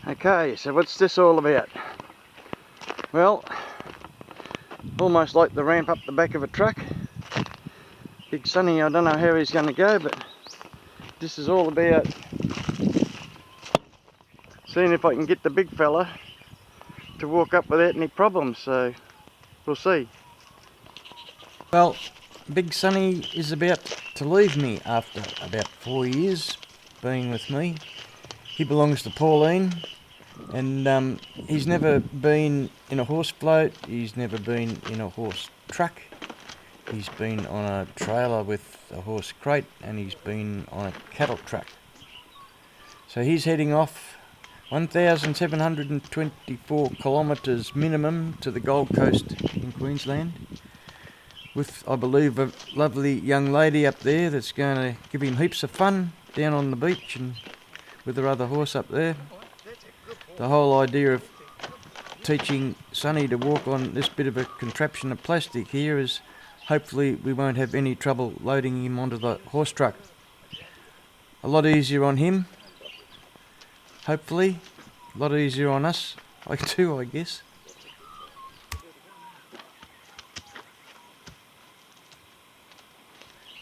Okay, so what's this all about? Well, almost like the ramp up the back of a truck. Big Sonny, I don't know how he's going to go, but this is all about seeing if I can get the big fella to walk up without any problems, so we'll see. Well, Big Sonny is about to leave me after about 4 years being with me. He belongs to Pauline, and he's never been in a horse float, he's never been in a horse truck, he's been on a trailer with a horse crate, and he's been on a cattle truck. So he's heading off 1,724 kilometres minimum to the Gold Coast in Queensland, with, I believe, a lovely young lady up there that's going to give him heaps of fun down on the beach and with her other horse up there. The whole idea of teaching Sonny to walk on this bit of a contraption of plastic here is hopefully we won't have any trouble loading him onto the horse truck. A lot easier on him, hopefully, a lot easier on us, too, I guess.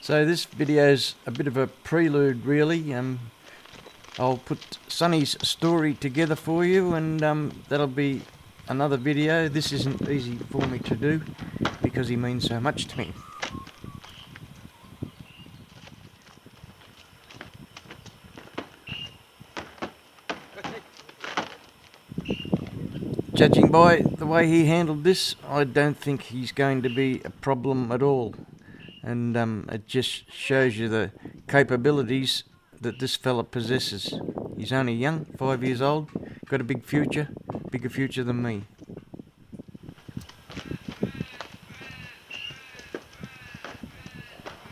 So this video's a bit of a prelude, really. I'll put Sonny's story together for you, and that'll be another video. This isn't easy for me to do because he means so much to me. Judging by the way he handled this, I don't think he's going to be a problem at all. And it just shows you the capabilities that this fella possesses. He's only young, 5 years old, got a big future, bigger future than me.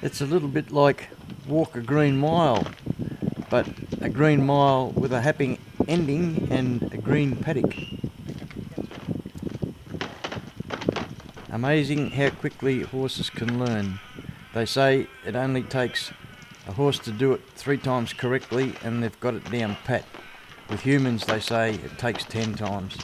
It's a little bit like walk a green mile, but a green mile with a happy ending and a green paddock. Amazing how quickly horses can learn. They say it only takes a horse to do it 3 times correctly and they've got it down pat. With humans, they say it takes 10 times.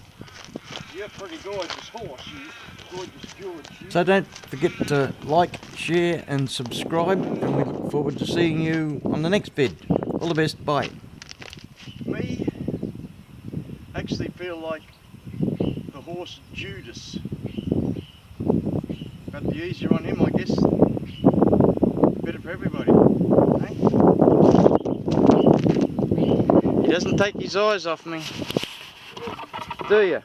You're a pretty gorgeous horse, you gorgeous George. So don't forget to like, share and subscribe, and we look forward to seeing you on the next vid. All the best, bye. Me actually feel like the horse Judas. But the easier on him, I guess, better for everybody. Eh? He doesn't take his eyes off me, do you?